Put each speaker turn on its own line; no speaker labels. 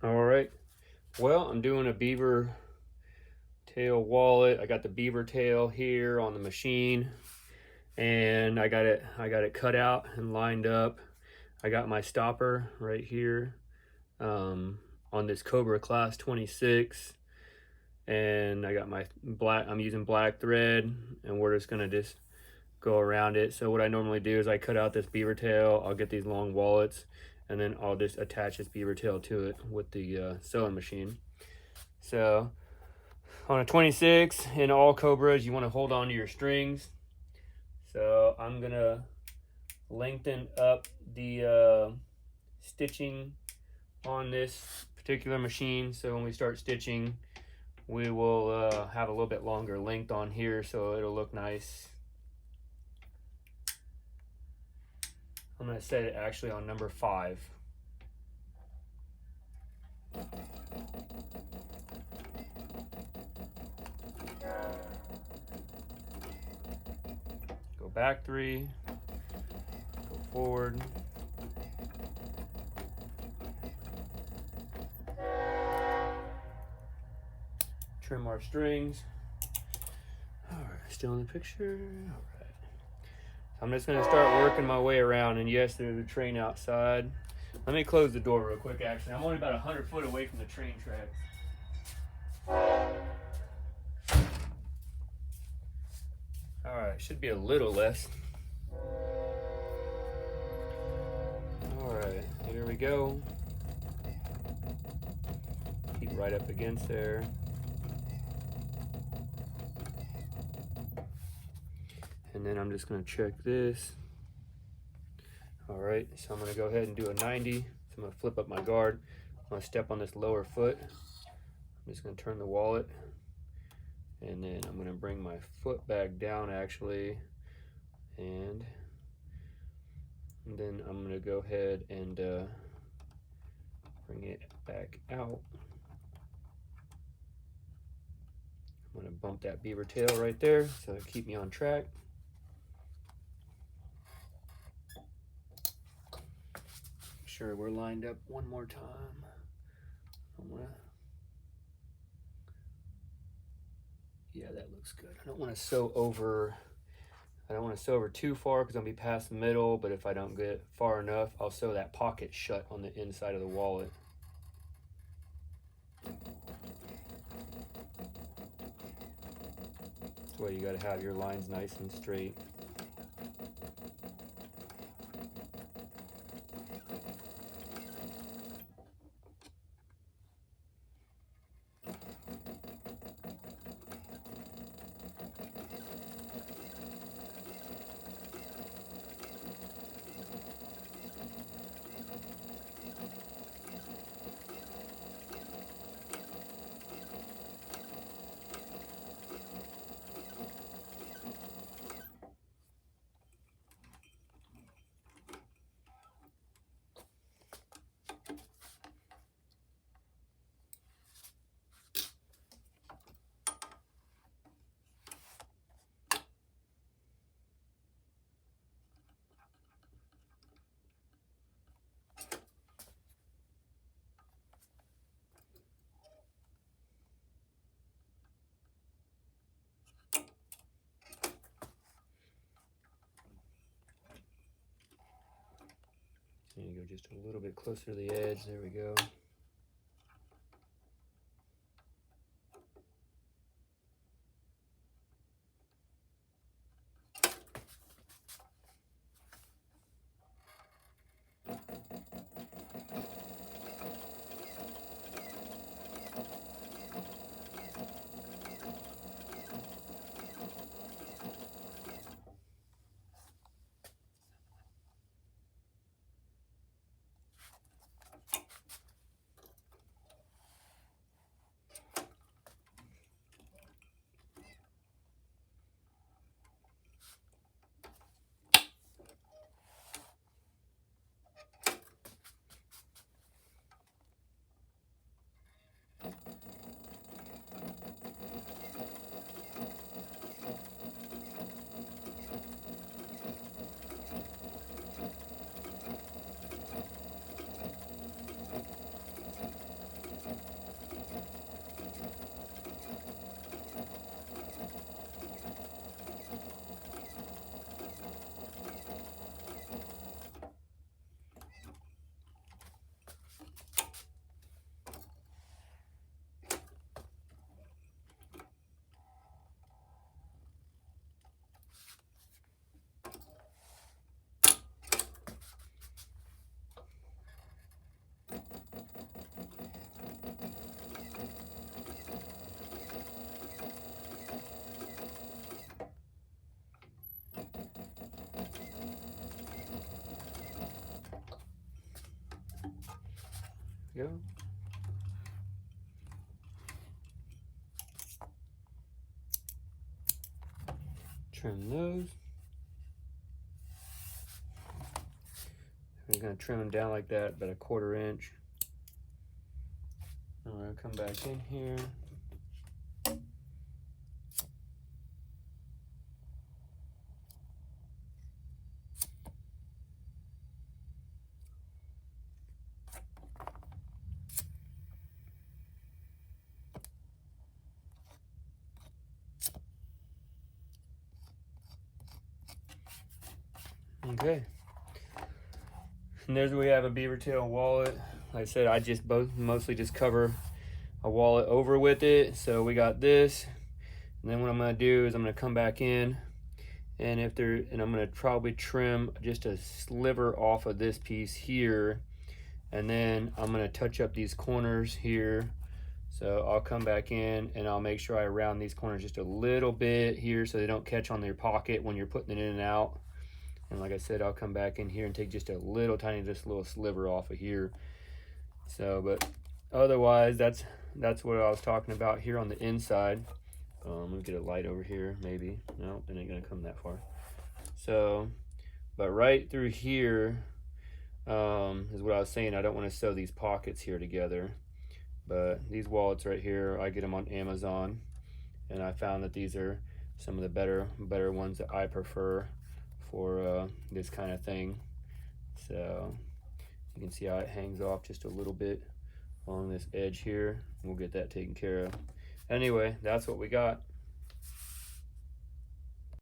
All right. Well, I'm doing a beaver tail wallet. I got the beaver tail here on the machine, and I got it cut out and lined up. I got my stopper right here on this Cobra Class 26, and I got my black. I'm using black thread, and we're just gonna go around it. So what I normally do is I cut out this beaver tail. I'll get these long wallets, and then I'll just attach this beaver tail to it with the sewing machine. So on a 26 in all Cobras, you want to hold on to your strings. So I'm gonna lengthen up the stitching on this particular machine, so when we start stitching we will have a little bit longer length on here, so it'll look nice. I'm going to set it actually on number 5. Go back 3, go forward, trim our strings. All right, still in the picture. All right, I'm just going to start working my way around, and yes, there's a train outside. Let me close the door real quick. Actually, I'm only about 100 foot away from the train tracks. All right, should be a little less. All right, here we go. Keep right up against there. And then I'm just going to check this. All right, so I'm going to go ahead and do a 90. So I'm going to flip up my guard. I'm going to step on this lower foot. I'm just going to turn the wallet. And then I'm going to bring my foot back down actually. And then I'm going to go ahead and bring it back out. I'm going to bump that beaver tail right there so it'll keep me on track. Make sure we're lined up one more time. Yeah, that looks good. I don't want to sew over too far because I'll be past the middle, but if I don't get far enough, I'll sew that pocket shut on the inside of the wallet. That's why you got to have your lines nice and straight. And you go just a little bit closer to the edge. There we go. Go. Trim those. I'm going to trim them down like that, about a 1/4 inch. I'm going to come back in here. Okay. And there's where we have a beaver tail wallet. Like I said, I just mostly just cover a wallet over with it. So we got this. And then what I'm going to do is I'm going to come back in, and I'm going to probably trim just a sliver off of this piece here, and then I'm going to touch up these corners here. So I'll come back in and I'll make sure I round these corners just a little bit here so they don't catch on your pocket when you're putting it in and out. And like I said, I'll come back in here and take just a little tiny, just a little sliver off of here. So, but otherwise, that's what I was talking about here on the inside. Let me get a light over here, maybe. No, it ain't gonna come that far. So, but right through here is what I was saying. I don't want to sew these pockets here together. But these wallets right here, I get them on Amazon, and I found that these are some of the better ones that I prefer for this kind of thing. So you can see how it hangs off just a little bit along this edge here. We'll get that taken care of. Anyway, that's what we got.